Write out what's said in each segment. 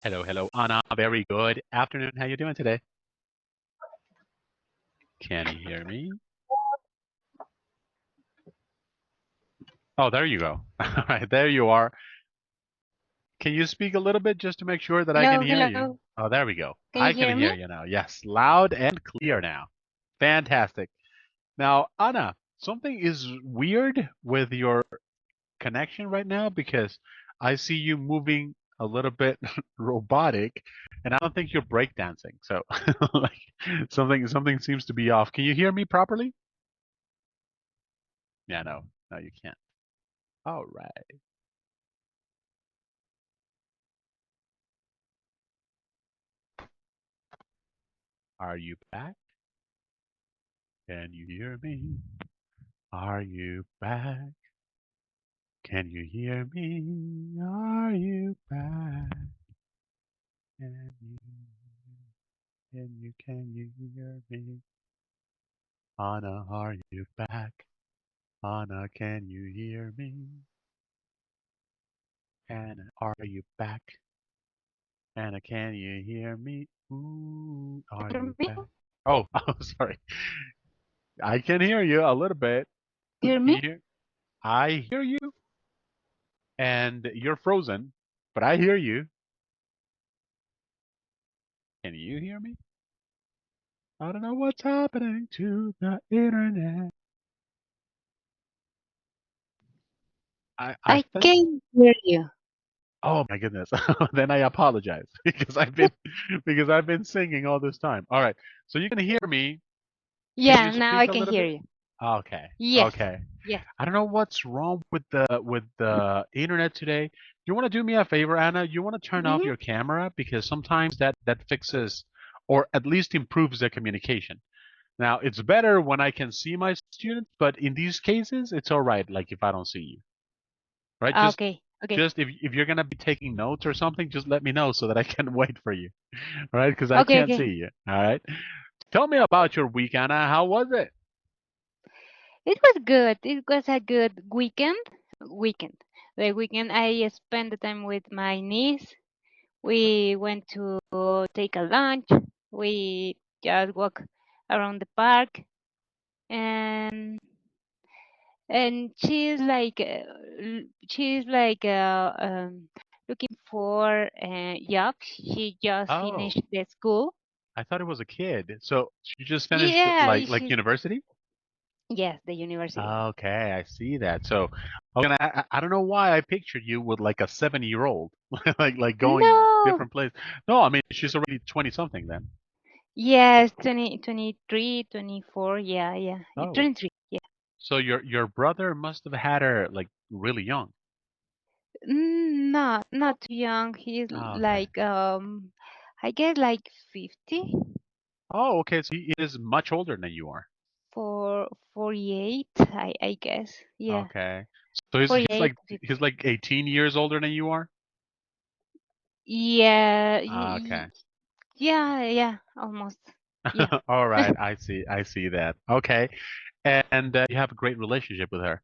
Hello, hello, Anna. Very good afternoon. How you doing today? Can you hear me? Oh, there you go. All right, there you are. Can you speak a little bit just to make sure that I can Hello, hear you? hello. Oh, there we go. Can you I can hear hear me? you now. Yes, loud and clear now. Fantastic. Now, Anna, something is weird with your connection right now because I see you moving a little bit robotic, and I don't think you're breakdancing. So, like, something seems to be off. Can you hear me properly? Yeah, no, no, you can't. All right. Are you back? Can you hear me? Are you back? Can you hear me? Are you back? Can you, can you hear me? Anna, are you back? Anna, can you hear me? Anna, are you back? Anna, can you hear me? Ooh, are Hear you me? back? Oh, oh, sorry. I can hear you a little bit. Hear Can me? you hear? I hear you, and you're frozen, but I hear you. Can you hear me? I don't know what's happening to the internet. I I think. can hear you. Oh my goodness. Then I apologize because I've been singing all this time. All right. So you can hear me. Can you Yeah, now speak I a can little hear bit? you. Okay. Yes, Okay. yes. I don't know what's wrong with the internet today. You want to do me a favor, Anna? You want to turn off Mm-hmm. your camera because sometimes that fixes or at least improves the communication. Now, it's better when I can see my students, but in these cases, it's all right, like if I don't see you, right? Just Okay, okay, just if you're gonna be taking notes or something, just let me know so that I can wait for you, all right? Because I okay, can't see okay. you, all right? Tell me about your week, Anna. How was it? It was good. It was a good weekend. Weekend. The weekend I spent the time with my niece. We went to take a lunch. We just walk around the park, and she's like looking for a job. She just Oh, finished the school. I thought it was a kid. So you just finished Yeah, like she's university? yes, the university. Okay, I see that. So okay, I don't know why I pictured you with like a 7-year-old, like going No, different place. No, I mean she's already 20 something then. yes, 20, 23, 24. Yeah, yeah, Oh. 23. Yeah. So your brother must have had her like really young. Not too young. He's Oh, okay. like I guess like 50 Oh, okay. So he is much older than you are. for 48. I guess. Yeah, Okay. So he's 48. like he's like 18 years older than you are. Yeah, Okay. yeah, yeah, almost. Yeah. All right. I see that. Okay. And you have a great relationship with her.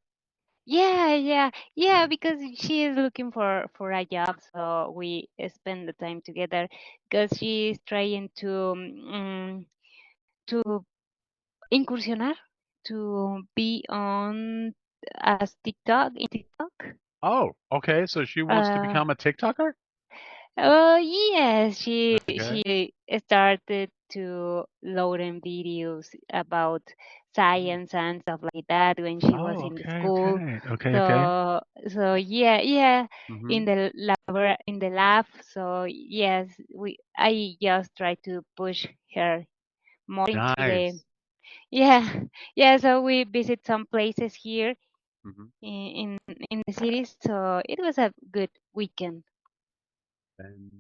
Yeah, yeah, yeah, Nice. because she is looking for a job, so we spend the time together because she's trying to incursionar, to be on as TikTok in TikTok. Oh, okay. So she wants to Uh, become a TikToker? yes, Okay. she started to loading videos about Mm. science and stuff like that when she was Oh, in the okay, school. okay. Okay, okay. So yeah, yeah, Mm-hmm. in the lab. So yes, we I just try to push her more into the Nice. yeah, yeah. So we visit some places here Mm-hmm. in the cities. So it was a good weekend.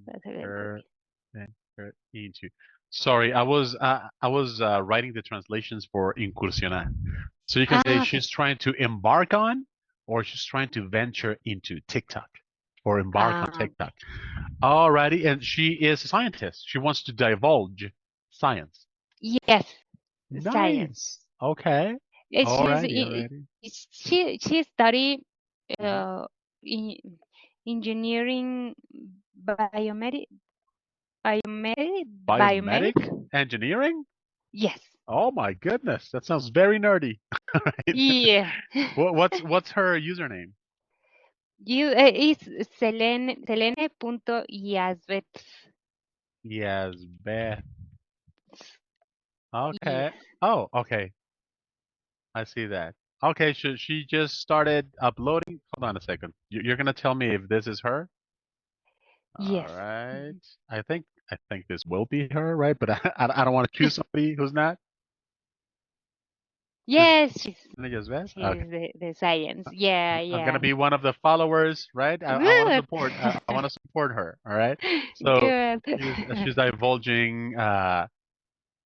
That's a good Venture, weekend. venture into. Sorry, I was writing the translations for incursionar. So you can say Ah, okay. she's trying to embark on, or she's trying to venture into TikTok, or embark on Okay. TikTok. Alrighty, and she is a scientist. She wants to divulge science. Yes, science. Nice. Okay. She's Alrighty, alrighty. she study Mm-hmm. uh in engineering biomedic. biomedic. Biomedic engineering? Yes. Oh my goodness, that sounds very nerdy. Right? Yeah. What's her username? You is Selene.Yazbet. Yes, Beth. Okay. Yes. Oh, okay. I see that. Okay, so she just started uploading. Hold on a second. You're gonna tell me if this is her? All Yes. right. Mhm. I think this will be her, right? But I don't want to choose somebody who's not. She's Yes, yes, Beth. Okay. she's the science. Yeah, I'm gonna yeah. be one of the followers, right? I want to Good. support. I want to support her. All right. So Good. she's divulging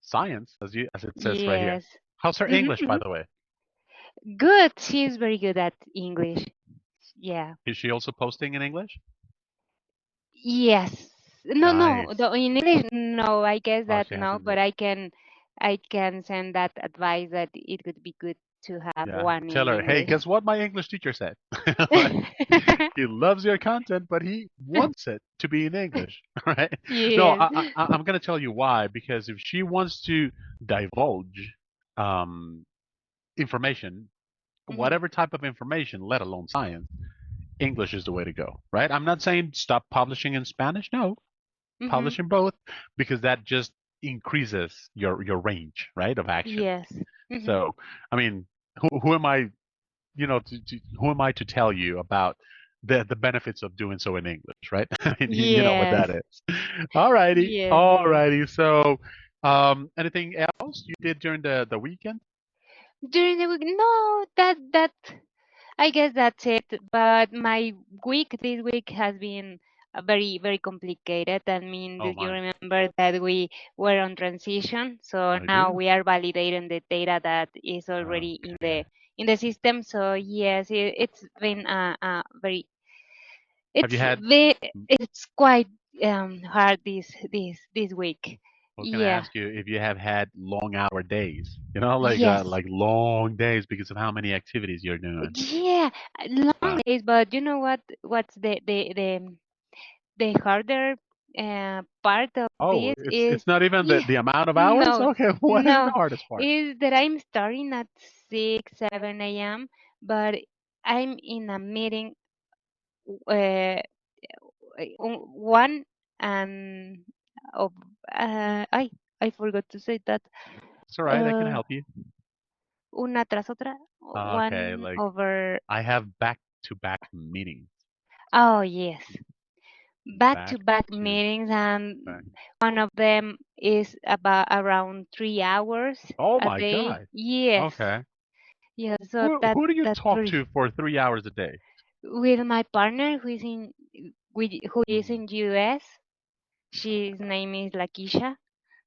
science, as it says right here. Yes. How's her Hmm, English, by hmm. the way? Good. She's very good at English. Yeah. Is she also posting in English? Yes. No, no. Nice. In English, no. I guess Oh, that she no, hasn't but been. I can send that advice that it would be good to have Yeah. one Tell in her, hey, English. guess what my English teacher said? Like, he loves your content, but he wants it to be in English, right? No, Yes. I'm gonna tell you why. Because if she wants to divulge um, information, Hmm, whatever type of information, let alone science, English is the way to go, right? I'm not saying stop publishing in Spanish. No, hmm. publish in both because that just increases your range, right, of action. Yes. Hmm. So, I mean, who am I, who am I to tell you about the benefits of doing so in English, right? I mean, you know what Yes. that is. All righty, Yes, it all is. righty. So, anything else you did during the weekend? During the week, no, that I guess that's it. But my week this week has been very very complicated. I mean, do Oh you my, remember that we were on transition? So I now do. we are validating the data that is already Okay. in the system. So yes, it's been very Have you it's had? it's quite hard this week. I was gonna Yeah. ask you if you have had long hour days. Yes. Like long days because of how many activities you're doing. Yeah, long Wow. days, but you know what? What's the harder part of Oh, this is, it's not even yeah, the amount of hours. no, Okay, what is the no, hardest part? is that I'm starting at 6, 7 a.m., but I'm in a meeting, uh, one and of I forgot to say that, It's all right. I can uh, help you. una tras otra, Okay, one like over. I have back-to-back meetings. Oh yes, back to Back back to meetings, and back. one of them is about around 3 hours Oh a my day. God. Yes, Okay. yes. So Who do you that's talk very to for 3 hours a day? with my partner who is Hmm. in US. His name is Lakisha.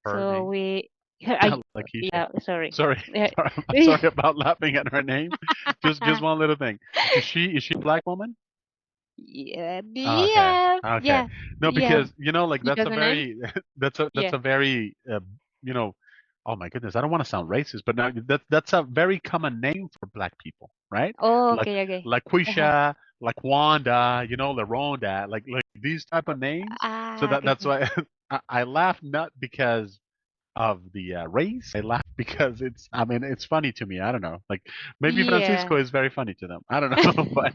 Her So name? we I Lakeisha. yeah, sorry. Sorry, Uh, sorry, I'm sorry about laughing at her name. Just one little thing. Is she a black woman? yeah, Okay. yeah, Okay. yeah, No, yeah. because like You that's know a the name? very that's Yeah. a very you know oh my goodness, I don't want to sound racist, but now that's a very common name for black people, right? Oh, Like okay, okay. Uh-huh. Quisha, like Wanda, LaRonda, like these type of names. So Ah, okay. that's why I laugh not because of the race. I laugh because I mean, it's funny to me. I don't know. Like maybe Yeah. Francisco is very funny to them. I don't know, but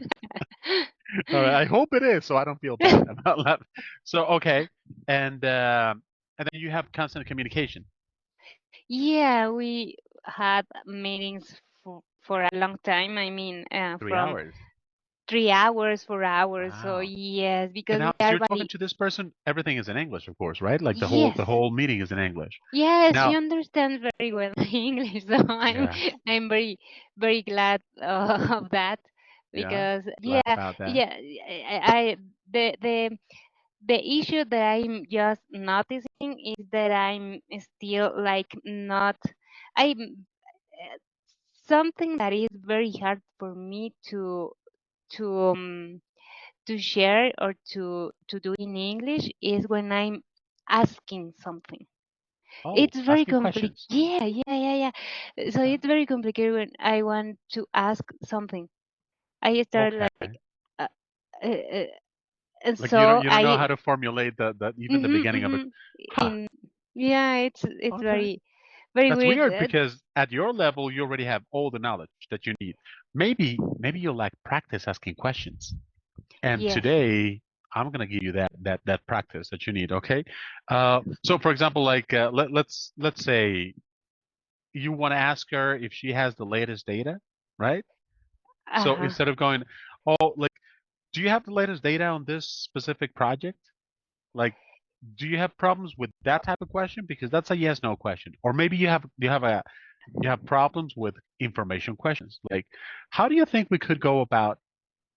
all right. I hope it is, so I don't feel bad about that. So okay, and then you have constant communication. Yeah, we had meetings for a long time. I mean, Three from hours. 3 hours, 4 hours. So Wow. yes, And because we now, so are you're talking valid. to this person. Everything is in English, of course, right? Like Yes, the whole meeting is in English. yes, she Now, understands very well English. So yeah, I'm very very glad of that, yeah. because Glad yeah, about that. yeah, I the issue that I'm just noticing is that I'm still like not. I'm something that is very hard for me to um, to share or to do in English is when I'm asking something. Oh, It's very asking complicated. questions. Yeah, yeah, yeah, yeah. So Okay. it's very complicated when I want to ask something. I start Okay. like, uh, uh, uh, And Like you don't so you don't know how I to formulate the even the mhm, beginning of it. mhm, Huh. in yeah, it's Okay. very That's weird. weird because at your level you already have all the knowledge that you need. Maybe you lack practice asking questions. And Yes. today I'm gonna give you that practice that you need. Okay. So for example, like let's say you want to ask her if she has the latest data, right? So Uh-huh. instead of going, oh, like, do you have the latest data on this specific project? Like, do you have problems with that type of question? Because that's a yes no question. Or maybe you have problems with information questions. Like, how do you think we could go about?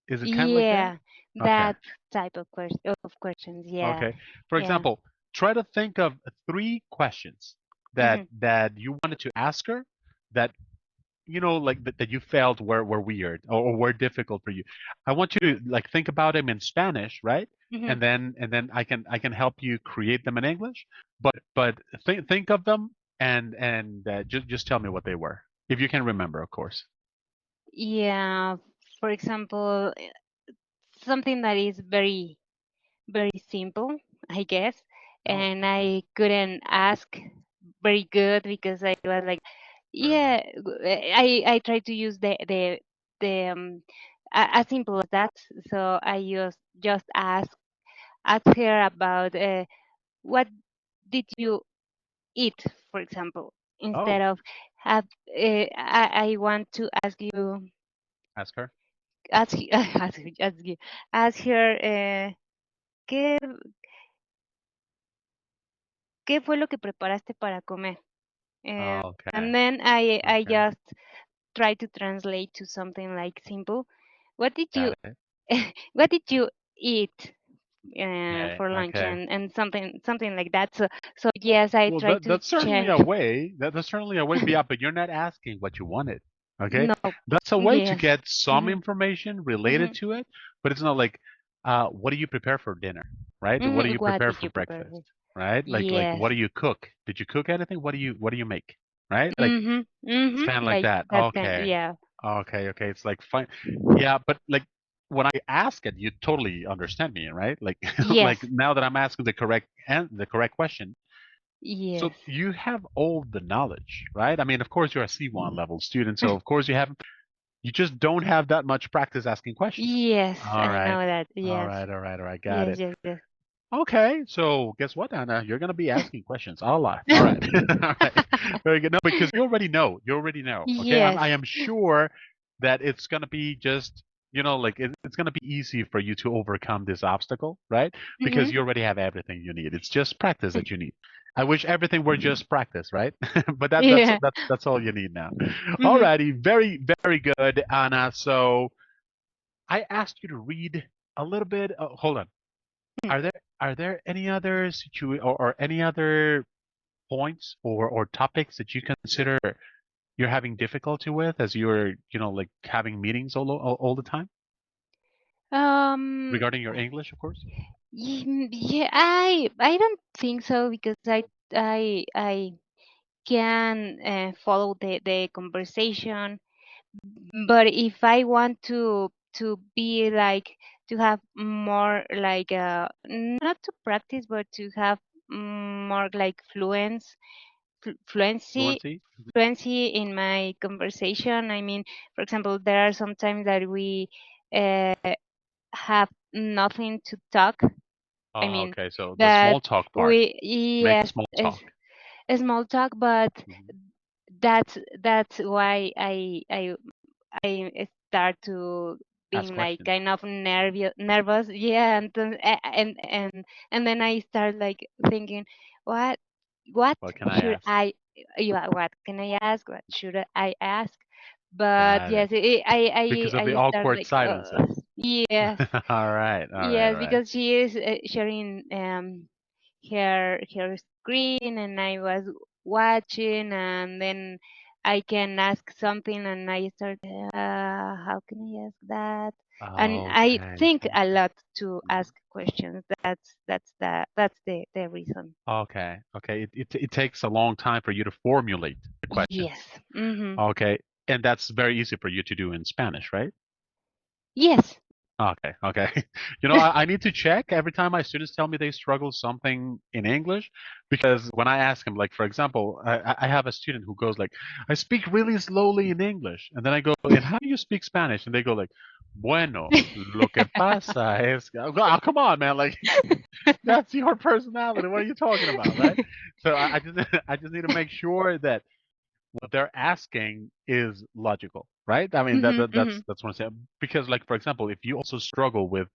Is it kind of like that? Yeah, Okay. that type of questions. Yeah. Okay. For Yeah. example, try to think of three questions Hmm. that you wanted to ask her that like that you felt were weird or were difficult for you. I want you to like think about them in Spanish, right? Hmm. And then I can help you create them in English. But think of them and just tell me what they were if you can remember, of course. Yeah. For example, something that is very simple, I guess, Oh, and okay. I couldn't ask very good because I was like, Sure. yeah, I try to use the as simple as that. So I just ask her about what did you eat, for example, instead Oh, of have I want to ask you ask her. ask her ¿qué, qué fue lo que preparaste para comer? Okay. And then I Okay. just try to translate to something like simple. What did you Got it. what did you eat Yeah. for lunch Okay. and something like that. So yes, I Well, try to that's certainly a change. way. That's certainly a way. But yeah, but you're not asking what you wanted. Okay, No, that's a way to yes. get some Hmm. information related Hmm. to it, but it's not like, what do you prepare for dinner, right? What do Hmm. you What prepare did for you prepare breakfast, for? right? Like Yes. what do you cook? Did you cook anything? What do you make, right? Like Mhm. it's Mhm. kind of like Like that. that kind. Okay, Yeah. okay. It's like fine, yeah, but like when I ask it, you totally understand me, right? Like like Yes. now that I'm asking the correct question. So Yes. you have all the knowledge, right? I mean, of course, you're a C1 level student, so of course you just don't have that much practice asking questions. Yes, All I right. know that. All Yes. right, all right, all right, got Yes, it. yes, yes. Okay, so guess what, Anna? You're gonna be asking questions a lot. All right. All right. Very good. No, because you already know. You already know. Okay. I Yes. am sure that it's gonna be just, like it's gonna be easy for you to overcome this obstacle, right? Because Mhm. you already have everything you need. It's just practice that you need. I wish everything were just practice, right? But that that's Yeah. that's that's all you need now. All Mhm. righty. Very, very good, Anna. So I asked you to read a little bit. Hold on. Are there any other or any other points or topics that you consider you're having difficulty with as you're like having meetings all the time Um. regarding your English, of course? Yeah. I don't think so because I can follow the conversation. But if I want to be like to have more like not to practice but to have more like fluency Fluency? fluency in my conversation. I mean, for example, there are some times that we uh, have nothing to talk. I Oh, mean okay. So the that small talk part. we Make yes, small it's talk. a small talk, but Mhm. that's why I start to Ask being like questions. kind of nervous, yeah, and then I start like thinking, what, what What can I should ask? I, yeah, what can I ask? What should I ask? But Got it. yes, Because of the I start awkward like, silences. yes, All right. All right. yes, All right. because she is sharing her screen and I was watching and then I can ask something and I start how can I ask that? And I Okay. think a lot to Mhm. ask questions. That's the reason. Okay. Okay. It takes a long time for you to formulate the questions. Yes. Mm-hmm. Okay. And that's very easy for you to do in Spanish, right? Yes. Okay, okay. I need to check every time my students tell me they struggle something in English because when I ask them, like for example, I have a student who goes like, I speak really slowly in English, and then I go, and how do you speak Spanish? And they go like, bueno, lo que pasa es, oh, come on, man, like that's your personality. What are you talking about, right? So I just I just need to make sure that what they're asking is logical, right? I mean Hmm, hmm. that's what I'm saying. Because like for example, if you also struggle with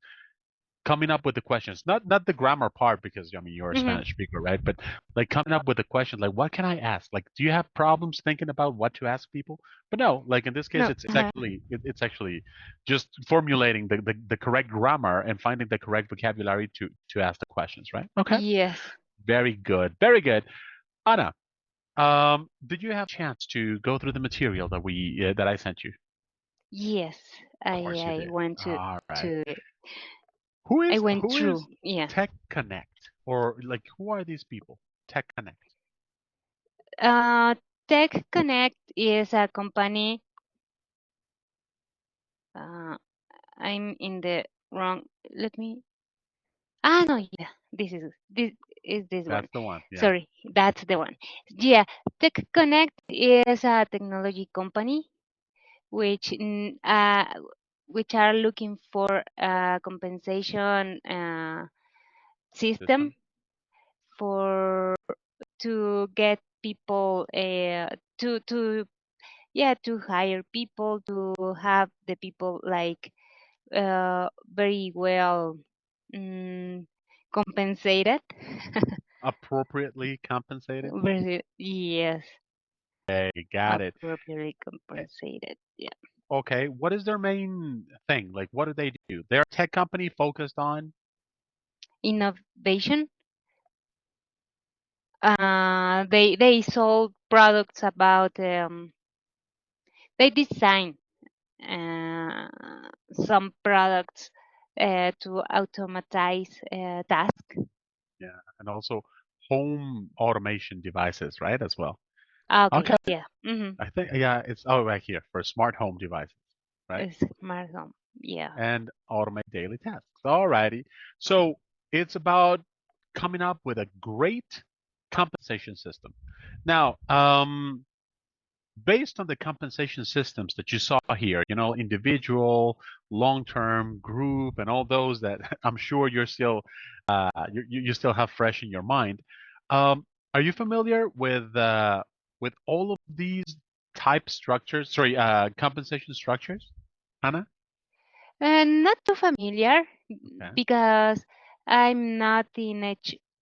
coming up with the questions, not the grammar part, because I mean you're a Hmm. Spanish speaker, right? But like coming up with the questions, like what can I ask? Like, do you have problems thinking about what to ask people? But no, like in this case, No. it's actually it's actually just formulating the correct grammar and finding the correct vocabulary to ask the questions, right? Okay, Yes. very good, very good. Anna, did you have a chance to go through the material that I sent you? Yes. Of course you I did. went All right. to I went Who is through. Yeah. Tech Connect, or like who are these people? Tech Connect. Uh, Tech Connect is a company. Uh, I'm in the wrong. Let me. Ah, no, yeah. This one. That's the one. Yeah. Sorry, that's the one. Yeah, Tech Connect is a technology company which which are looking for a compensation system System for to get people to yeah, to hire people, to have the people like very well mm, compensated. appropriately compensated. Yes, Okay, got it. appropriately Eh, compensated. Yeah, Okay, what is their main thing? Like, what do they do? They're a tech company focused on. innovation. They sold products about they design uh, some products to automatize tasks. Yeah, and also home automation devices, right? As well. Ah, okay, Okay, yeah. Mm-hmm. I think yeah, it's right here for smart home devices, right? Smart home. Yeah. And automate daily tasks. Alrighty. So it's about coming up with a great compensation system. Now, based on the compensation systems that you saw here, individual, long-term, group, and all those that I'm sure you're still you still have fresh in your mind. Are you familiar with all of these type structures? Sorry, compensation structures, Anna? And not too familiar Okay. because I'm not in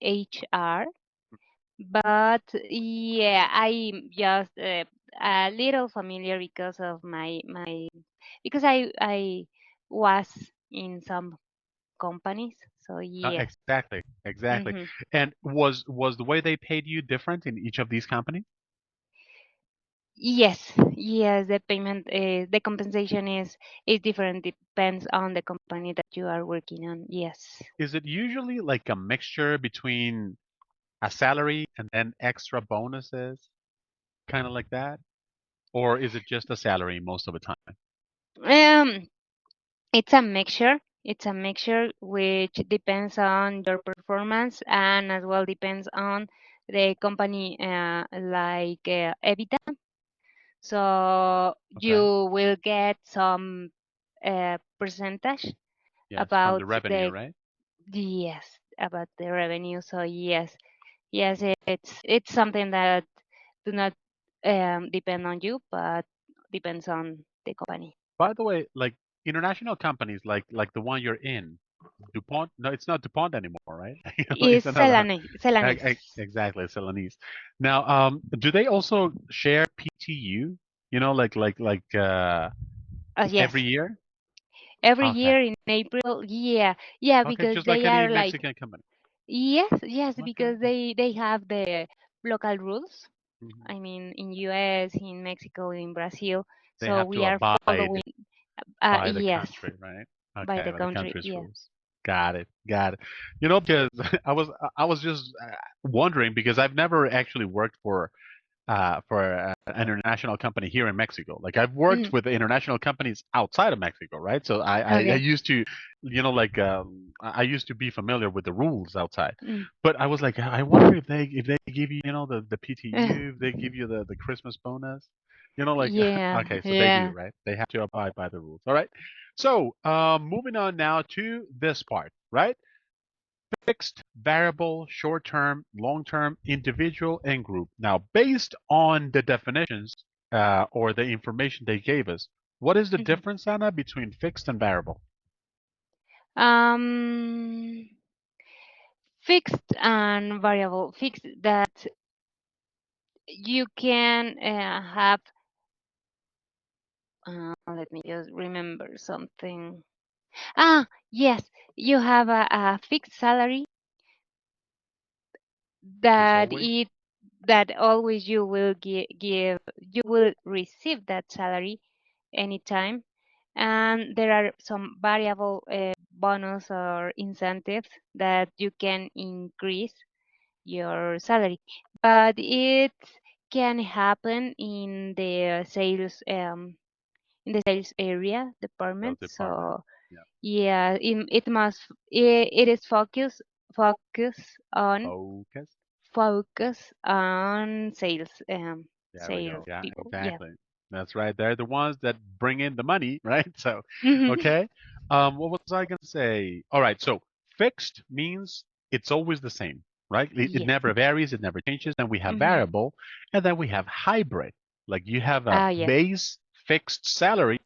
HR, but yeah, I'm just a little familiar because of my because I was in some companies, so yeah. Exactly, exactly. Hmm. And was the way they paid you different in each of these companies? Yes, yes, the payment, the compensation is different. Depends on the company that you are working on. Yes. Is it usually like a mixture between a salary and then extra bonuses, kind of like that? Or is it just a salary most of the time? Um, it's a mixture. It's a mixture which depends on your performance and as well depends on the company, like EBITDA. So Okay. you will get some percentage Yes, from about the revenue, the right? yes, about the revenue. So yes, yes, it's something that do not depend on you, but depends on the company. By the way, like international companies like the one you're in, DuPont, no, it's not DuPont anymore, right? Is It's another one. Celanese. Exactly, Celanese. Now, do they also share PTU? Every Yes, year? every Okay. year in April. Yeah, yeah, Okay, because just like they any are like Mexican company. yes, yes, Okay. because they have the local rules. Mhm. I mean, in US, in Mexico, in Brazil. They So have to we are abide following. by the Yes, country, right? by Okay, the by the country. country's Yeah. rules. Got it. Got it. Because I was just wondering because I've never actually worked for an international company here in Mexico. Like I've worked Mhm. with international companies outside of Mexico, right? So I Okay. used to, like I used to be familiar with the rules outside. Mm. But I was like, I wonder if they give you, the PTU, if they give you the Christmas bonus, like Yeah, okay, so they do, yeah. right? They have to abide by the rules. All right. So moving on now to this part, right? Fixed, variable, short term, long term, individual, and group. Now, based on the definitions or the information they gave us, what is the Mhm. difference, Anna, between fixed and variable? Um, Fixed and variable. Fixed that you can have. Let me just remember something. Yes, you have a fixed salary It's that always it that always you will give you will receive that salary anytime, and there are some variable bonus or incentives that you can increase your salary, but it can happen in the sales area the department. department. So Yeah. yeah, it is Focus. focus on There we go. sales Yeah, people. Yeah. exactly. That's right. They're the ones that bring in the money, right? So, Mhm. okay. What was I gonna say? All right. So fixed means it's always the same, right? It Yes. never varies. It never changes. Then we have Mhm. variable, and then we have hybrid. Like you have a Ah, yes. base fixed salary,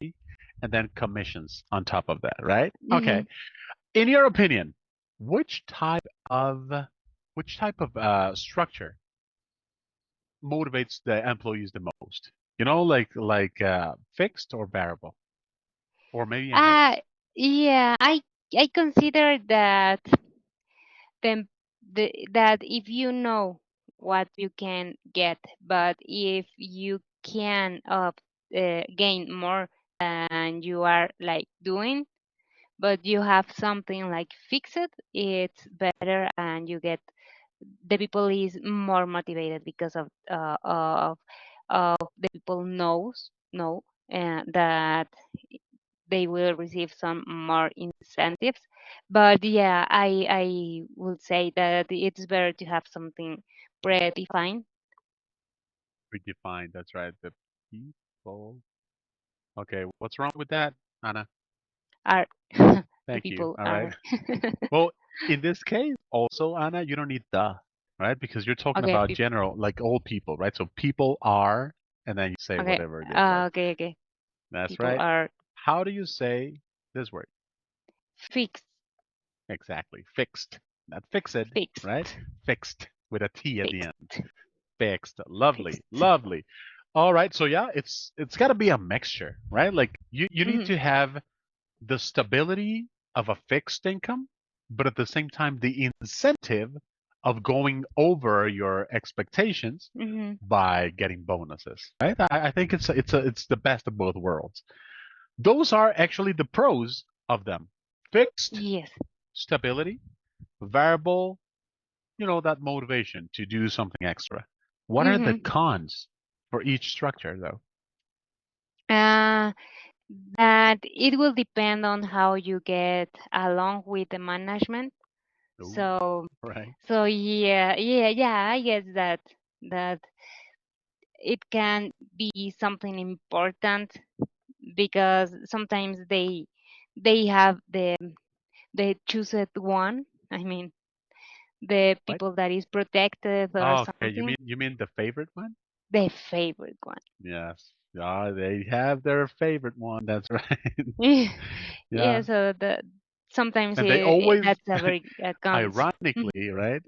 and then commissions on top of that, right? Okay. Mhm. In your opinion, which type of which type of structure motivates the employees the most? Like fixed or variable, or maybe a Uh mix. yeah, I consider that then that if you know what you can get, but if you can gain more than you are like doing, but you have something like fix it, it's better, and you get the people is more motivated because of the people know that they will receive some more incentives. But yeah, I would say that it's better to have something predefined. Predefined. That's right. The people. Okay. What's wrong with that, Anna? Are the Thank you. people All right. are Well, in this case, also, Anna, you don't need the, right? Because you're talking okay. about general, like old people, right? So people are, and then you say Okay, whatever it is, right? okay. That's People right. are How do you say this word? fixed, Exactly. Fixed. Not fixed, right? fixed, Fixed with a T at the end. fixed, Fixed. Lovely. fixed. Lovely. All right. So yeah, it's got to be a mixture, right? Like you need Hmm. to have the stability of a fixed income, but at the same time the incentive of going over your expectations Hmm. by getting bonuses, right? I think it's the best of both worlds. Those are actually the pros of them. Fixed Yes. stability, variable, that motivation to do something extra. What are the Hmm. cons for each structure, though? Uh, that it will depend on how you get along with the management. Ooh, So, right. yeah. I guess that it can be something important because sometimes they have the chosen one. I mean, the What? people that is protected or Oh, okay. You something. mean you mean the favorite one? The favorite one. Yes. Yeah, they have their favorite one. That's right. Yeah. Yeah. So the sometimes And they always, that's a very cons. Mhm. ironically, right?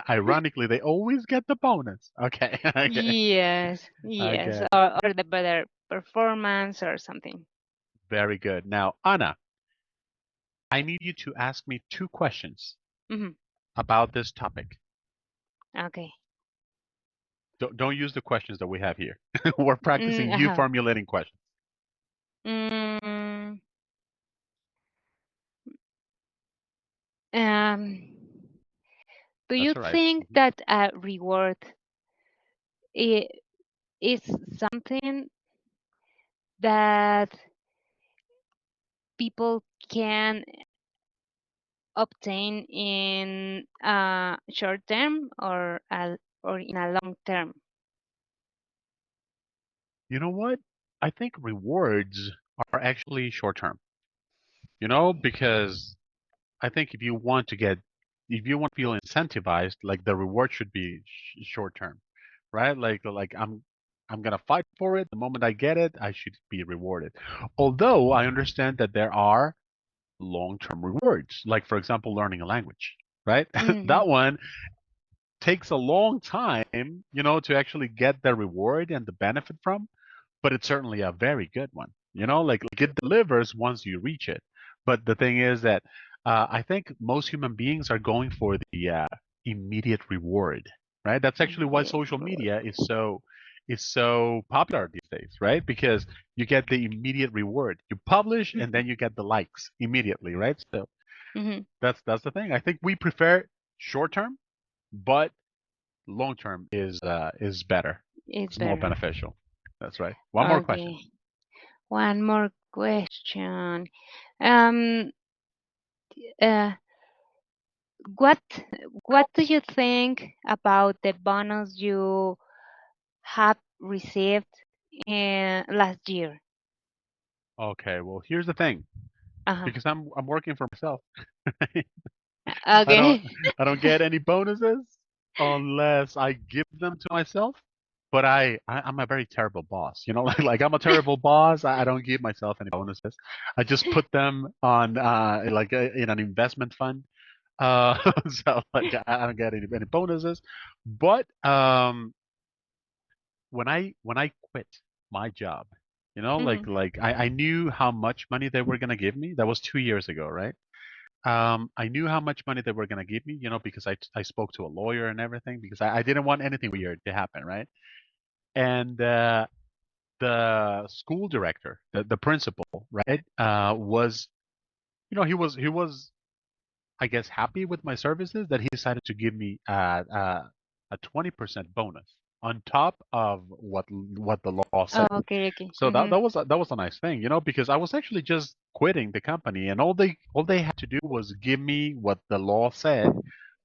Ironically, they always get the bonus. Okay. Okay. Yes, yes, Okay. or the better performance or something. Very good. Now, Anna, I need you to ask me two questions Hmm. about this topic. Okay. Don't use the questions that we have here. We're practicing you Uh-huh. formulating questions. Mm, um, do you That's all right. think Mhm. that a reward is something that people can obtain in short term or in a long term. You know what? I think rewards are actually short term. Because I think if you want to feel incentivized, like the reward should be short term, right? Like I'm gonna fight for it. The moment I get it, I should be rewarded. Although I understand that there are long-term rewards, like for example, learning a language, right? Hmm. That one takes a long time, to actually get the reward and the benefit from, but it's certainly a very good one. Like it delivers once you reach it. But the thing is that I think most human beings are going for the immediate reward, right? That's actually why Immediate social reward. media is so popular these days, right? Because you get the immediate reward. You publish and then you get the likes immediately, right? So Hmm. that's the thing. I think we prefer short term, but long term is better. It's It's more better. beneficial. That's right. One more question. Okay. One more question. Um, uh, what what do you think about the bonus you have received in last year? Okay, well, here's the thing. Uh-huh. Because I'm working for myself, I don't Okay. I don't get any bonuses unless I give them to myself. But I'm a very terrible boss. Like I'm a terrible boss. I don't give myself any bonuses. I just put them on in an investment fund. So like I don't get any bonuses. But when I quit my job, Hmm. I knew how much money they were gonna give me. That was 2 years ago, right? I knew how much money they were gonna give me, because I spoke to a lawyer and everything because I didn't want anything weird to happen, right? And the school director, the principal, right, was he was I guess, happy with my services that he decided to give me a 20% bonus on top of what the law Oh, said. okay, okay. So that was a nice thing, because I was actually just quitting the company, and all they had to do was give me what the law said.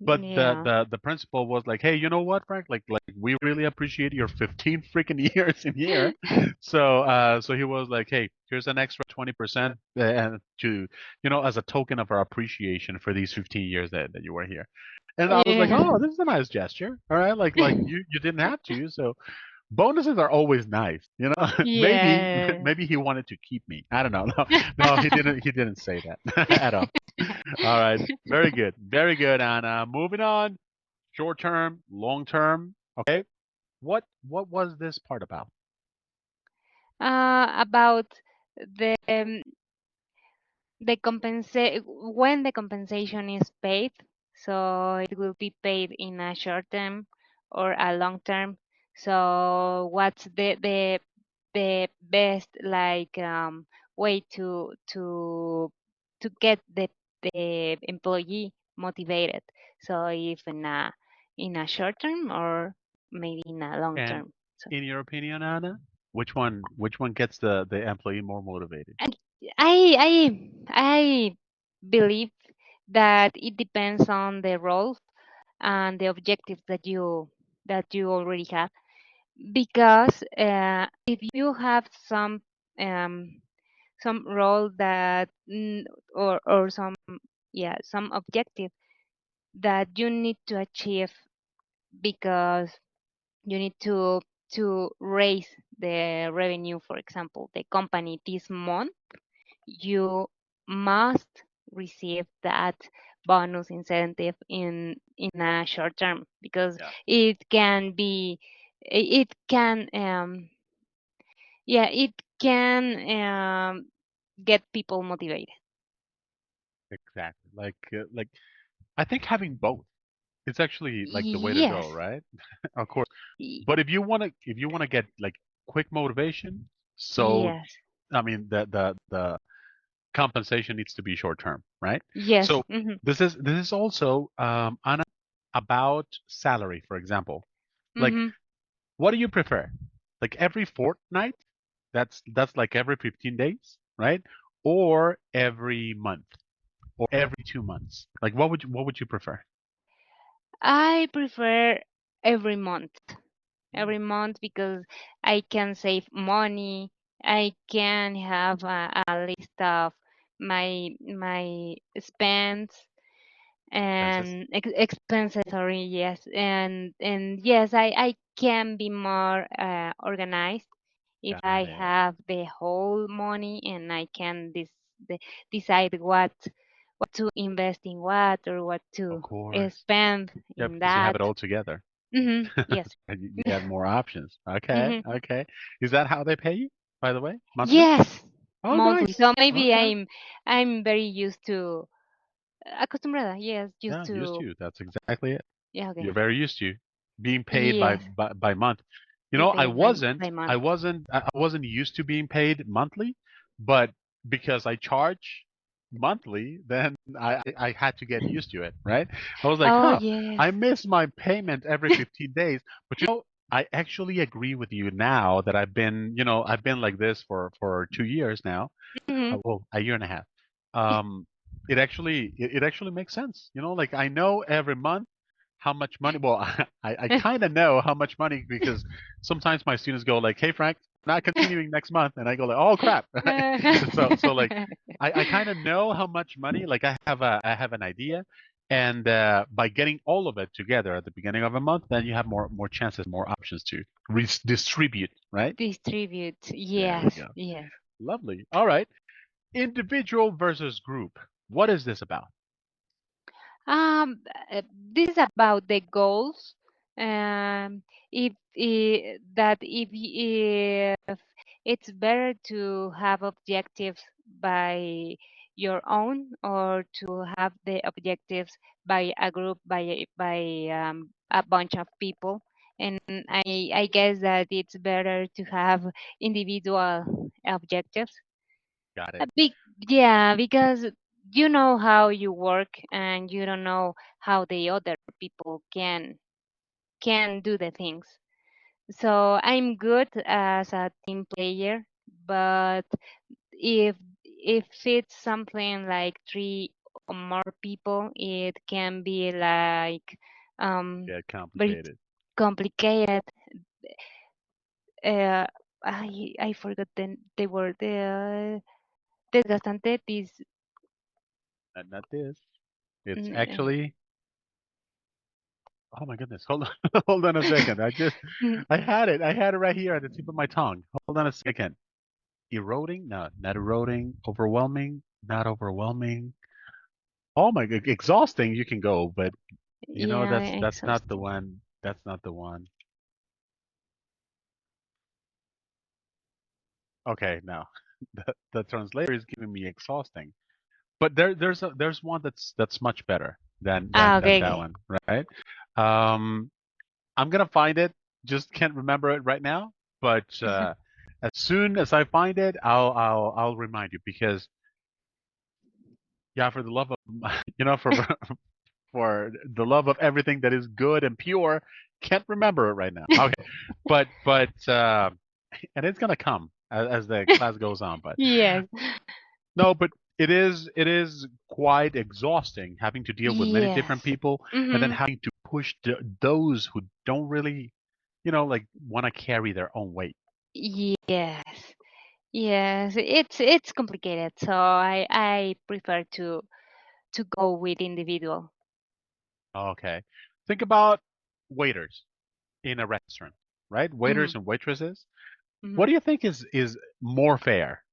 But the Yeah. the the principal was like, hey, you know what, Frank? Like we really appreciate your 15 freaking years in here. So he was like, hey, here's an extra 20% and to as a token of our appreciation for these 15 years that you were here. And I was like, Yeah. oh, this is a nice gesture. All right, like you didn't have to. So bonuses are always nice. Maybe Yeah. maybe he wanted to keep me. I don't know. No, no, he didn't say that at all. All right, very good, very good. And moving on, short term, long term. Okay, what was this part about? About the when the compensation is paid, so it will be paid in a short term or a long term. So what's the best like way to get the employee motivated? So if in a short term or maybe in a long And term. So in your opinion, Anna, which one gets the employee more motivated? and I believe that it depends on the role and the objectives that you already have. Because if you have um, some role that or some, yeah, some objective that you need to achieve because you need to raise the revenue, for example, the company this month, you must receive that bonus incentive in a short term, because Yeah, it can be it can yeah, it can get people motivated. exactly. Like I think having both is actually like the way to go, Yes. right? Of course. Y- But if you wanna get like quick motivation, so yes. I mean the compensation needs to be short term, right? Yes. So this is also Anna, about salary, for example. Like, Hmm. what do you prefer? Like every fortnight, that's like every 15 days, right? Or every month, or every 2 months. Like what would you prefer? I prefer every month. Mm, Every month because I can save money. I can have a list of my spends expenses. and expenses. Sorry, yes, and yes, I can be more organized if Got I it. have the whole money and I can decide what to invest in what or what Of to course. spend Yeah, in because you have that. it all together. Yes. And you have more options. Okay, hmm okay. Is that how they pay you, by the way? Monthly? Yes, Oh, monthly. nice. So maybe Okay. I'm very used to acostumbrada. Yes, used Yeah, used to. to. That's exactly it. Yeah, You're okay. very used to being paid by Yes, by month. be I paid wasn't. by I month. wasn't. I wasn't used to being paid monthly, but because I charge monthly, then I had to get used to it, right? I was like, Oh huh, yes. I miss my payment every 15 days. But I actually agree with you now that I've been like this for 2 years now. hmm Well, a year and a half. Um, it actually makes sense. Like I know every month how much money. Well, I kind of know how much money because sometimes my students go like, "Hey, Frank, not continuing next month," and I go like, "Oh crap!" Right? So like I kind of know how much money. Like I have an idea, and by getting all of it together at the beginning of a month, then you have more chances, more options to distribute. Right? Distribute. There we Yes, go. yes. Lovely. All right. Individual versus group. What is this about? Um, this is about the goals. If if it's better to have objectives by your own or to have the objectives by a group by a bunch of people. And I guess that it's better to have individual objectives. Got A it. big, yeah, because you know how you work and you don't know how the other people can do the things. So I'm good as a team player, but if it's something like three or more people, it can be like Get very complicated. complicated. Uh, I forgot the word. Desgastante. Not this. It's Mm, actually. Oh my goodness. Hold on. Hold on a second. mm, I had it. I had it right here at the tip of my tongue. Hold on a second. Eroding? No, not eroding. Overwhelming? Not overwhelming. Oh my god. Exhausting. You can go, but yeah, that's not the exhausting. one. That's not the one. Okay, no. The translator is giving me exhausting. But there's one that's much better than Ah, than than okay, that okay. one, right? Um, I'm gonna find it. Just can't remember it right now. But as soon as I find it, I'll remind you because yeah, for the love of for the love of everything that is good and pure, can't remember it right now. Okay, but and it's gonna come as the class goes on. But Yes, no, but it is quite exhausting having to deal with many different yes. people and then Mm-hmm. having to push those who don't really, like want to carry their own weight. Yes, yes. It's complicated, so I prefer to go with individual. Okay. Think about waiters in a restaurant, right? Mm-hmm. Waiters and waitresses. Mm-hmm. What do you think is more fair?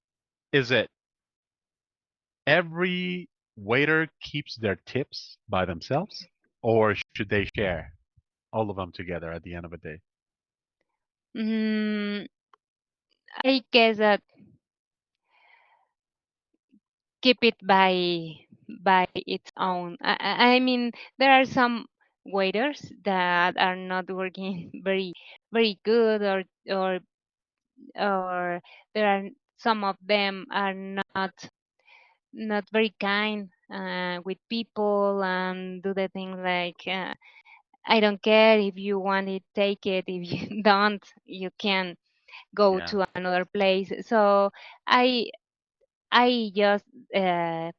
Is it every waiter keeps their tips by themselves, or should they share all of them together at the end of the day? Mm, I guess that keep it by its own. I mean, there are some waiters that are not working very good, or or there are some of them are not very kind with people and do the thing like I don't care if you want it, take it. If you don't, you can. go Yeah. to another place. So I I just uh,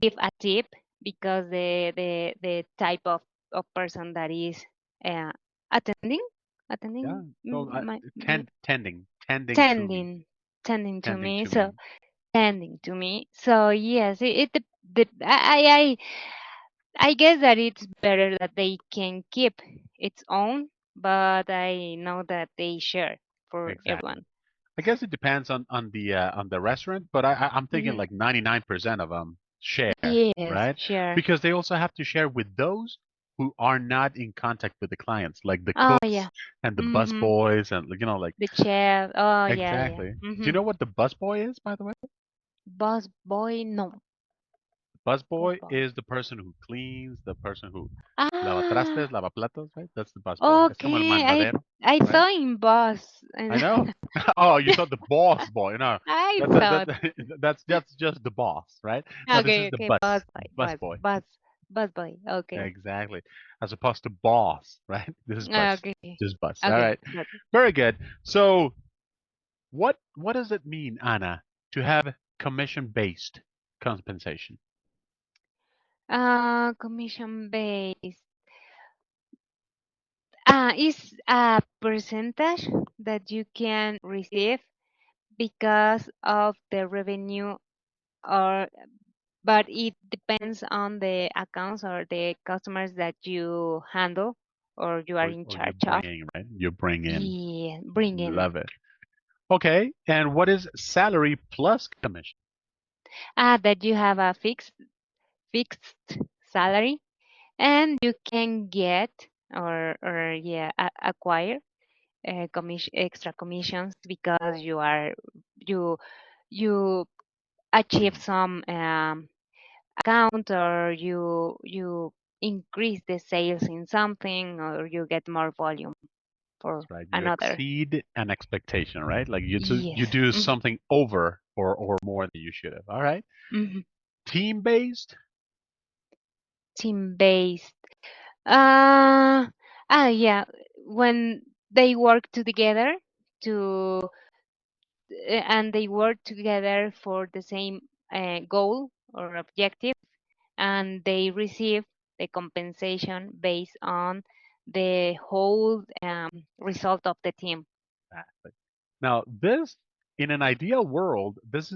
give a tip because the type of person that is uh, attending Yeah. attending So tending to me, tending tending to tending me. to So me. tending to me. So yes, I guess that it's better that they can keep its own, but I know that they share for Exactly. everyone. I guess it depends on the restaurant, but I'm thinking Hmm. like 99% of them share, Yes, right? share. Because they also have to share with those who are not in contact with the clients, like the Oh yeah. cooks and the Mhm. busboys, and like The chef. Oh yeah, yeah. exactly. Do you Mhm. know what the busboy is, by the way? Boss boy, no. Boss Busboy boy. is the person who cleans, the person who lava Ah, trastes, lava platos, right? That's the busboy. Es como el okay. mandadero, I right? saw in boss. I know. Oh, you thought the boss boy. No, I that's thought. that's just the boss, right? No, this is Okay, the okay. Boss boy. bus boy. Boss boy. Okay. Exactly. As opposed to boss, right? This is bus. Okay. Just bus. All Okay. right. Good. Very good. So what does it mean, Anna, to have commission based compensation? Commission based. Is a percentage that you can receive because of the revenue, or but it depends on the accounts or the customers that you handle or you are in Or you charge bring of. in, right? You bring in. Yeah, bring in. Love it. Okay. And what is salary plus commission? That you have a fixed salary, and you can get or yeah acquire extra commissions because you you achieve Mhm. some account, or you increase the sales in something, or you get more volume for That's right. You another. exceed an expectation, right? Like you Yes. do Hmm. something over or more than you should have. All right. Hmm. Team based. Team based. Uh, yeah. When they work together to and they work together for the same goal or objective, and they receive the compensation based on the whole result of the team. Exactly. Now, this in an ideal world, this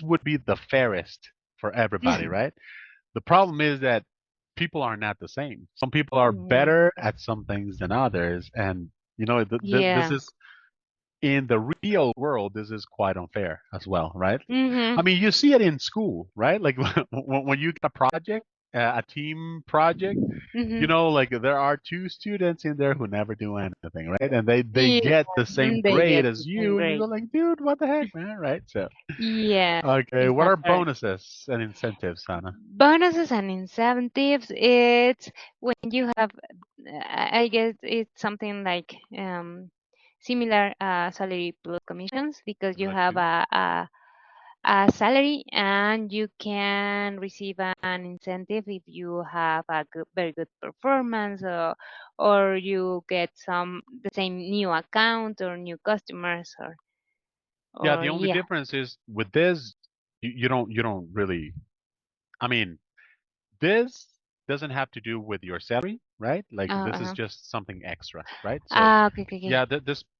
would be the fairest for everybody, right? The problem is that people are not the same. Some people are Yeah. better at some things than others, and this Yeah. is in the real world, this is quite unfair as well, right? I Mhm. mean, you see it in school, right? Like when you get a project, a team project, Mhm. like there are two students in there who never do anything, right? And they Yeah. get the same And they grade get as the same you, and you go grade. like, dude, what the heck, man, right? So, Yes, okay, it's what not are fair. bonuses and incentives, Hannah? Bonuses and incentives, it's when you have, I guess it's something like similar salary plus commissions, because you Similar have to, a salary and you can receive an incentive if you have a very good performance, or you get the same new account or new customers, yeah. or The only yeah. difference is with this, you don't really. I mean, this doesn't have to do with your salary, right? Like this is Uh-huh. just something extra, right? So Okay, okay, okay. yeah,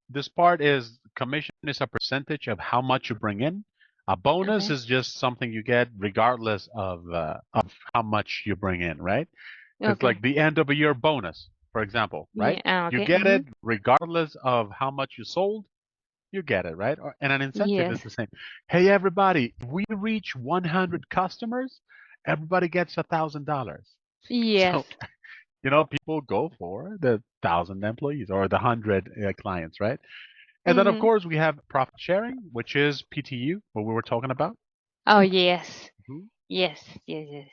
this part is commission is a percentage of how much you bring in. A bonus Okay. is just something you get regardless of how much you bring in, right? It's like Okay. the end of a year bonus, for example, right? Yeah. You Okay. get Mm-hmm. it regardless of how much you sold. You get it, right? And an incentive is Yes. the same. Hey, everybody, if we reach 100 customers, everybody gets $1,000. Yes. So, people go for the 1,000 employees or the 100 clients, right? And then, of Mm-hmm. course, we have profit sharing, which is PTU, what we were talking about. Oh yes. Mhm. Yes. Yes. Yes.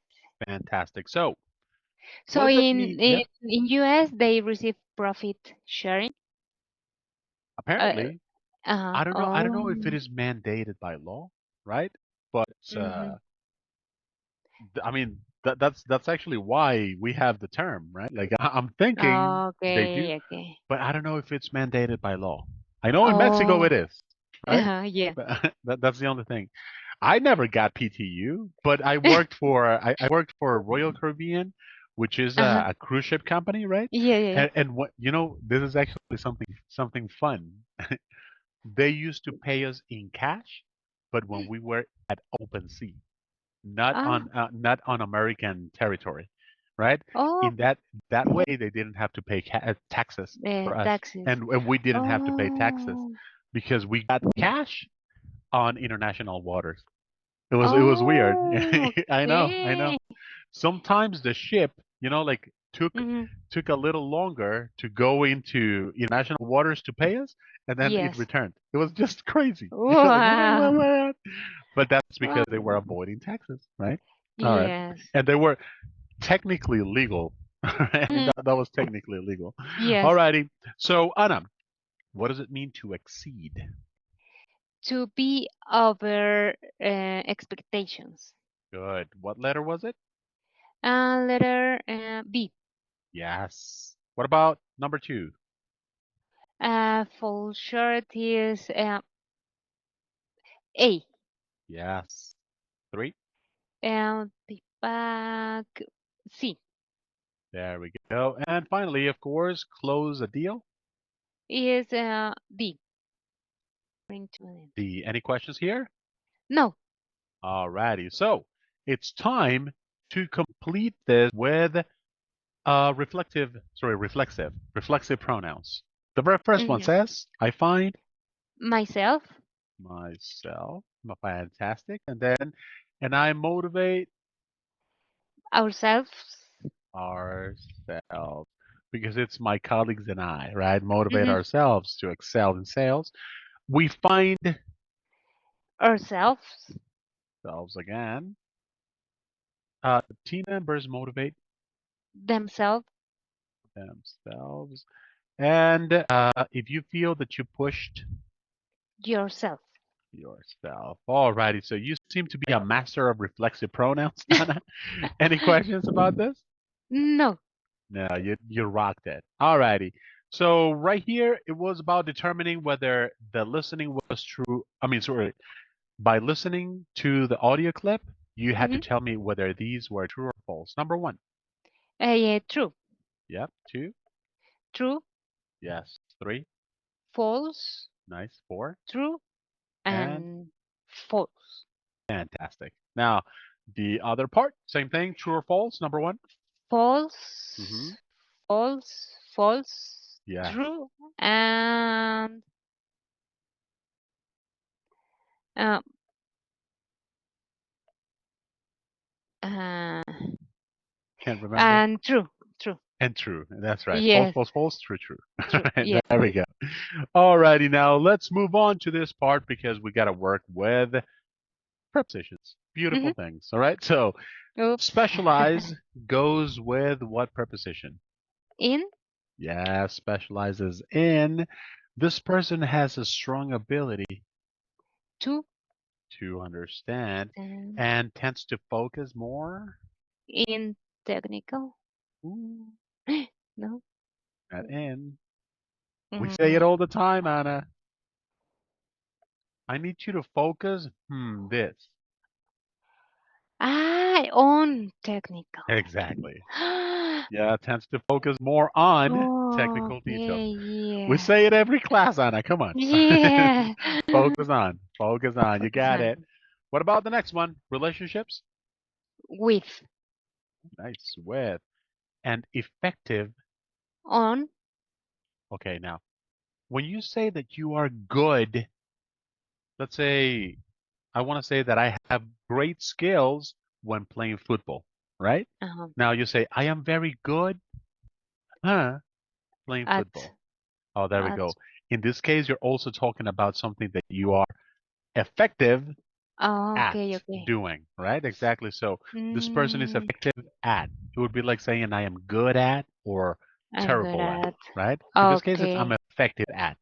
Fantastic. So, what So does it mean? Yeah, in US they receive profit sharing. Uh. apparently, I don't know Oh. if it is mandated by law, right? But Mm-hmm. I mean, that's actually why we have the term, right? Like I'm thinking they do, Okay. Okay. but I don't know if it's mandated by law. I know in Mexico Oh, it is, right? yeah. But that's the only thing. I never got PTU, but I worked for Royal Caribbean, which is Uh-huh. a cruise ship company, right? Yeah, yeah, yeah. And what this is actually something fun. They used to pay us in cash, but when we were at open sea, Ah, not on American territory, right? oh, In that way, they didn't have to pay taxes the for us, taxes. and we didn't have to pay taxes Oh, because we got cash on international waters. It was weird. oh, I know. okay. Sometimes the ship, like Mm-hmm. took a little longer to go into international waters to pay us, and then it Yes. returned. It was just crazy. Like Wow. what? But that's because Wow. they were avoiding taxes, right? All right, Yes. and they were technically legal. I mean, Mhm. that was technically legal. All Yes. righty. So Anna, what does it mean to exceed? To be over expectations. Good. What letter was it? Letter B. Yes. What about number two? Fall short is A. Yes. Three. Be back C There we go. And finally, of course, close a deal. is D. Bring to an end. Any questions here? No. Alrighty. So it's time to complete this with reflexive pronouns. The very first one Yes. says, I find Myself, myself fantastic. And I motivate ourselves. ourselves because it's my colleagues and I, right? Motivate Hmm. ourselves to excel in sales. We find Ourselves, ourselves again. Team members motivate themselves, themselves. And if you feel that you pushed yourself. yourself. Alrighty, so you seem to be a master of reflexive pronouns, Donna. Any questions about this? No. No, you rocked it. Alrighty. So right here, it was about determining whether the listening was true. I mean, sorry, by listening to the audio clip, you had to Hmm. tell me whether these were true or false. Number one. Yeah, true. Yep. Two. True, Yes. Three. false, Nice. Four. true, And and false. fantastic. Now, the other part, same thing, true or false, number one. False, Mm-hmm. false, false, Yes. true, and uh, uh, Can't remember. and true, true. And true. That's right. False, Yes, false, false, true, true. true. Right, Yes. there we go. Alrighty, now let's move on to this part because we got to work with prepositions. Beautiful Hmm. things. All right. So Oops. specialize goes with what preposition? In, Yeah, specializes in. This person has a strong ability to, to understand and and tends to focus more. in technical. Ooh, No. not in. We say Mm. it all the time, Anna. I need you to focus. This. On technical. Exactly. Yeah, tends to focus more on technical details. Okay, We yeah. say it every class, Anna. Come on. Yeah. Focus on. Focus on. You Focus got it. on. What about the next one? Relationships? With, Nice. With. And effective. on, Okay, now, when you say that you are good, let's say I want to say that I have great skills when playing football, right? um, Now you say, I am very good, huh, playing at, football. Oh, there we at, go. In this case, you're also talking about something that you are effective oh, at okay, okay. doing, right? Exactly. So this person is Mm, effective at. It would be like saying I am good at or I'm good terrible at, at, right? In this case, it's I'm okay, effective at,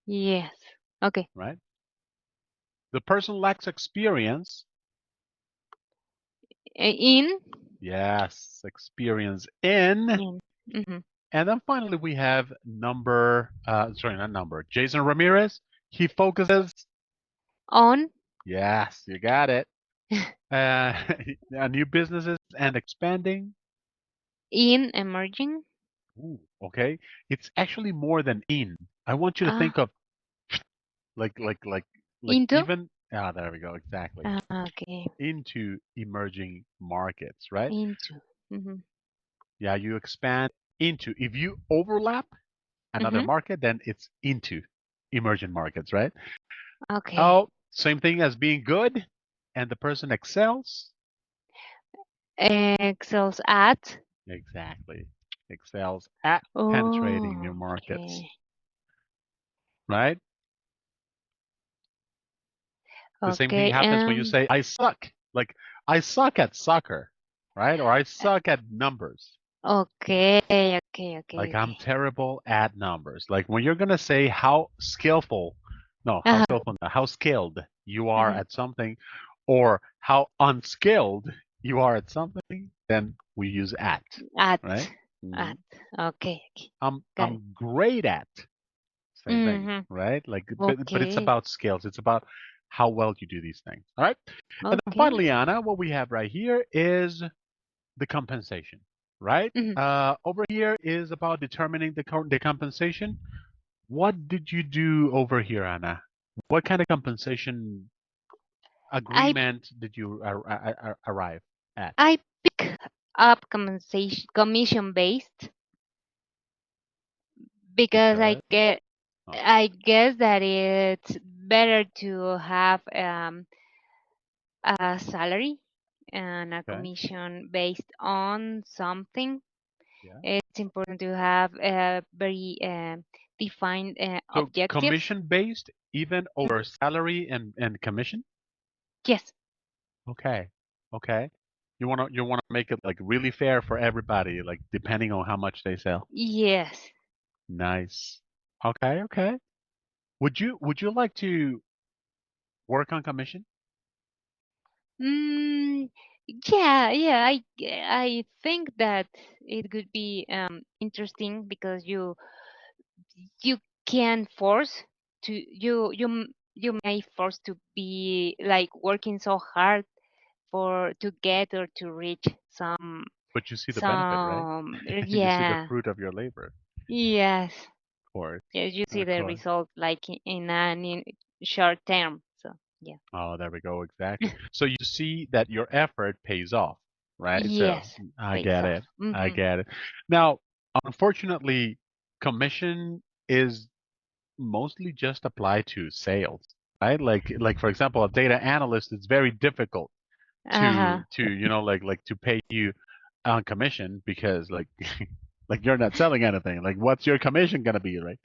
yes, okay. right? The person lacks experience. In, Yes, experience in in, mm-hmm. And then finally, we have sorry, not number, Jason Ramirez. He focuses, On yes, you got it, uh, on new businesses and expanding. in emerging. Ooh, okay. It's actually more than in. I want you to think Ah, of like, like, like, like into. even, there we go, exactly. Okay. Into emerging markets, right? Into. Mm-hmm. Yeah, you expand into. If you overlap another Mm-hmm. market, then it's into emerging markets, right? Okay. Oh, same thing as being good, and the person excels. Excels at. Exactly. Excels at penetrating new Oh, markets, okay. right? The same thing Okay. happens when you say, I suck. Like, I suck at soccer, right? Or I suck at numbers. Okay. Okay. Okay. Like, Okay. I'm terrible at numbers. Like, when you're going to say how skillful, no, how Uh-huh. skillful, no, how skilled you are Mm-hmm. at something, or how unskilled you are at something, then we use at, At. right? Hmm. At. Okay. Okay. Got it. I'm great at, same thing, Mm-hmm. right? Like, but it's Okay. about skills. It's about how well you do these things. All right. And then Okay. finally, Anna, what we have right here is the compensation, right? Mm-hmm. Over here is about determining the compensation. What did you do over here, Anna? What kind of compensation I agreement did you arrive at? I pick up compensation commission based because Because, oh, I guess that it's better to have a salary and a okay, commission based on something. yeah. It's important to have very defined So objectives. commission based, even over Mhm. salary and commission. Yes, Okay, okay. You wanna make it like really fair for everybody, like depending on how much they sell. yes. Nice. Okay, okay. Would you like to work on commission? Mm, yeah, yeah. I think that it could be interesting because you can force to you may force to be like working so hard for to get or to reach But you see the benefit, right? some You see the yeah, fruit of your labor, of yes, course, yes, you see of the course. result like in short term, so yeah. Oh, there we go. Exactly. So you see that your effort pays off, right? So Yes, I pays get off. it. I Mm-hmm. get it. Now, unfortunately, commission is mostly just applied to sales, right? Like for example, a data analyst, it's very difficult Uh-huh. to like to pay you on commission because like like you're not selling anything. Like what's your commission gonna be, right?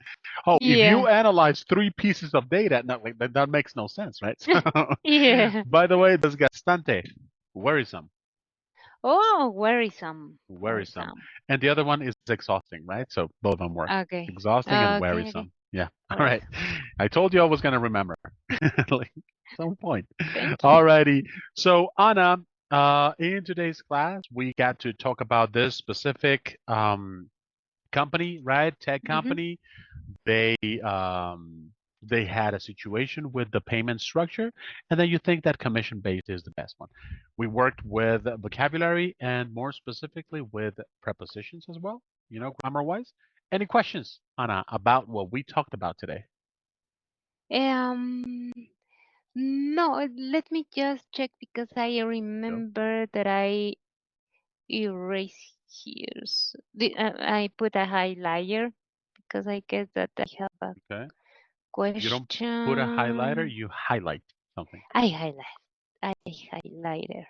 Oh, if Yeah. you analyze three pieces of data, no, like, that makes no sense, right? So, Yeah. by the way, this bastante worrisome, Oh, worrisome. worrisome, Worrisome. and the other one is exhausting, right? So both of them work. Okay. Exhausting and Okay, okay. worrisome. Yeah. All right. Worrisome. I told you I was gonna remember, like some point. Thank you. Alrighty. So Anna, in today's class, we got to talk about this specific company, right? Tech Mm-hmm. company. They um, they had a situation with the payment structure, and then you think that commission based is the best one. We worked with vocabulary and more specifically with prepositions as well, grammar wise. Any questions, Anna, about what we talked about today? Um, no, let me just check because I Go. remember that I erased here. I put a highlighter because I guess that I have a Okay. You don't put a highlighter, question. you highlight something. I highlight. I highlighter.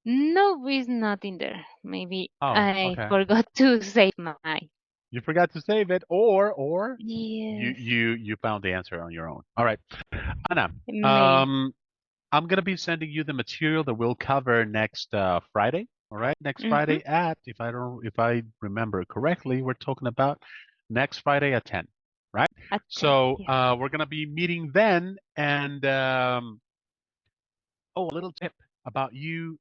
No, it's not in there. Maybe Oh, I okay. forgot to save my. You forgot to save it, or you Yes, you you found the answer on your own. All right, Anna. maybe. Um, I'm gonna be sending you the material that we'll cover next Friday. All right, next Mm-hmm. Friday at if I remember correctly, we're talking about next Friday at 10, right? At 10. So Yes. we're gonna be meeting then, and oh, a little tip. about you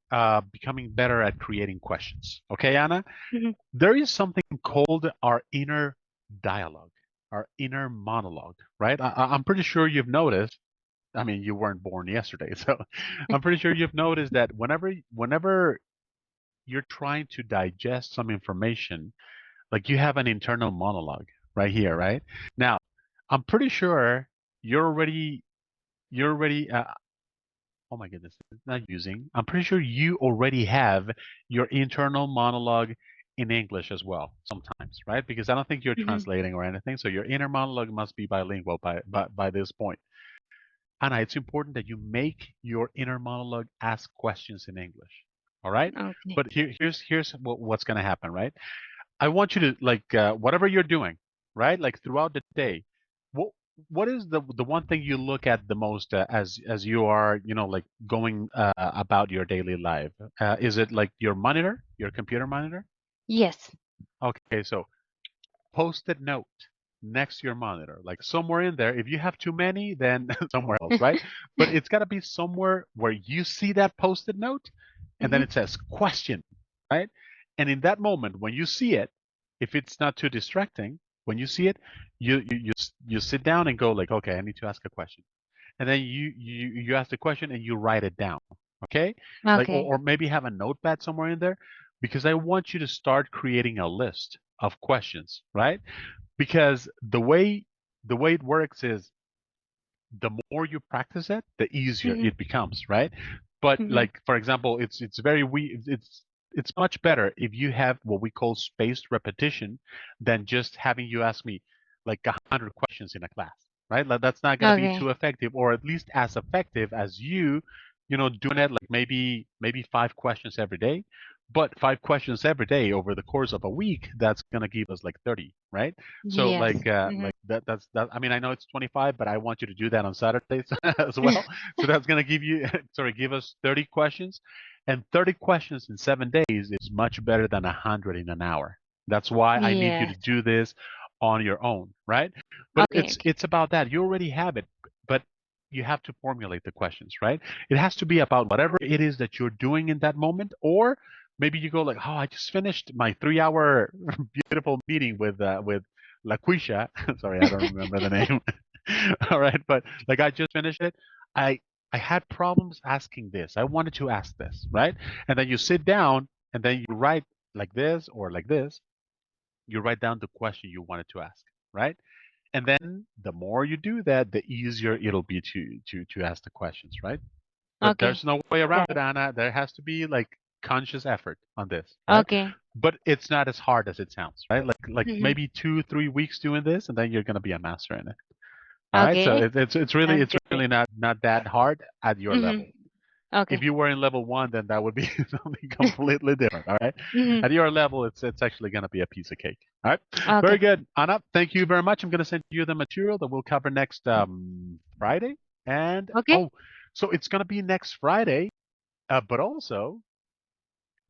becoming better at creating questions. Okay, Anna? Mhm. There is something called our inner dialogue, our inner monologue, right? I'm pretty sure you've noticed. I mean, you weren't born yesterday, so I'm pretty sure you've noticed that whenever you're trying to digest some information, like you have an internal monologue right here, right? Now, I'm pretty sure you're already you're already oh my goodness, it's not using. I'm pretty sure you already have your internal monologue in English as well sometimes, right? Because I don't think you're Mhm. translating or anything, so your inner monologue must be bilingual by this point. Anna, it's important that you make your inner monologue ask questions in English. All right? Okay. But here's what's going to happen, right? I want you to like whatever you're doing, right? Like throughout the day, what what is the one thing you look at the most as you are, like going about your daily life? Is it like your monitor, your computer monitor? Yes. Okay, so post-it note next to your monitor, like somewhere in there. If you have too many, then somewhere else, right? But it's got to be somewhere where you see that post-it note and then Mhm. it says question, right? And in that moment, when you see it, if it's not too distracting, when you see it, you sit down and go like, okay, I need to ask a question, and then you ask the question and you write it down, okay? Like Okay. or maybe have a notepad somewhere in there, because I want you to start creating a list of questions, right? Because the way it works is the more you practice it, the easier Mhm. it becomes, right? But Mhm. like for example, it's very it's much better if you have what we call spaced repetition than just having you ask me like 100 questions in a class, right? Like, that's not going to be Okay. too effective, or at least as effective as doing it like maybe 5 questions every day. But 5 questions every day over the course of a week, that's gonna give us like 30, right? So Yes. Mhm. like that's I mean, I know it's 25, but I want you to do that on Saturdays as well. So that's gonna give you sorry, give us 30 questions, and 30 questions in 7 days is much better than 100 in an hour. That's why I need you to Yes. do this on your own, right? But Okay. it's Okay. it's about that. You already have it, but you have to formulate the questions, right? It has to be about whatever it is that you're doing in that moment, or maybe you go like, "Oh, I just finished my 3 hour beautiful meeting with LaQuisha." Sorry, I don't remember the name. All right, but like I just finished it. I I had problems asking this. I wanted to ask this, right? And then you sit down and then you write like this or like this. You write down the question you wanted to ask, right? And then the more you do that, the easier it'll be to ask the questions, right? But Okay. there's no way around Got it, it. Anna. There has to be like conscious effort on this, right? Okay. But it's not as hard as it sounds, right? Like Mhm. maybe 2, 3 weeks doing this, and then you're gonna be a master in it. All right. So Okay. it's really Sounds it's good. really not that hard at your Mhm. level. If Okay. you were in level one, then that would be something completely different. All right. Mhm. At your level, it's actually going to be a piece of cake. All right. Very Okay. good, Anna. Thank you very much. I'm going to send you the material that we'll cover next Friday. And Okay. oh, so it's going to be next Friday, but also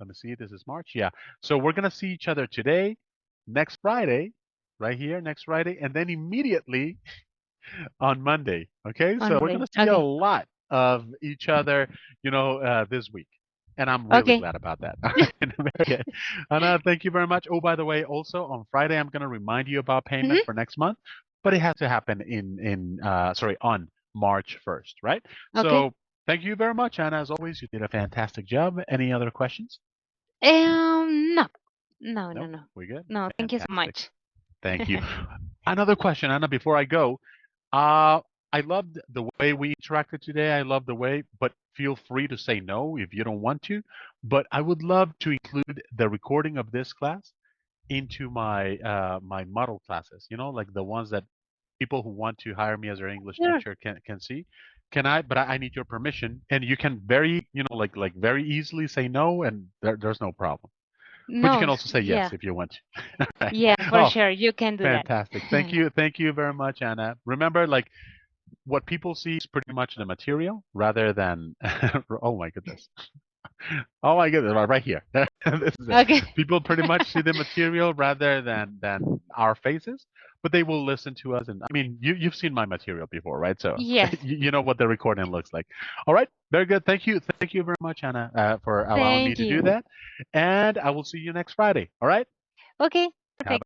let me see. This is March. Yeah. So we're going to see each other today, next Friday, right here, next Friday, and then immediately on Monday. Okay, On so we're Monday. gonna see a Okay. lot of each other, this week, and I'm really Okay. glad about that. All right, very good. And thank you very much. Oh, by the way, also on Friday, I'm gonna remind you about payment Mhm. for next month, but it has to happen in sorry, on March 1st, right? Okay. So thank you very much, and as always, you did a fantastic job. Any other questions? No. No, no, Nope, no. we good. No, thank you so Fantastic. much. Thank you. Another question, Anna, before I go. Uh, I loved the way we interacted today. I love the way, but feel free to say no if you don't want to. But I would love to include the recording of this class into my model classes. Like the ones that people who want to hire me as their English Sure. teacher can see. Can I? But I need your permission, and you can very like very easily say no, and there's no problem. But you No, can also say yes yeah. if you want to. Right. Yeah, for Oh, sure. You can do that. fantastic. Thank you very much, Anna. Remember, like what people see is pretty much the material rather than oh my goodness, oh my goodness, right here. This is it. Okay. People pretty much see the material rather than our faces, but they will listen to us. And I mean, you've seen my material before, right? So Yes. you know what the recording looks like. All right, very good. Thank you very much, Anna, for allowing me Thank to do you. that. And I will see you next Friday. All right. Okay, Have perfect.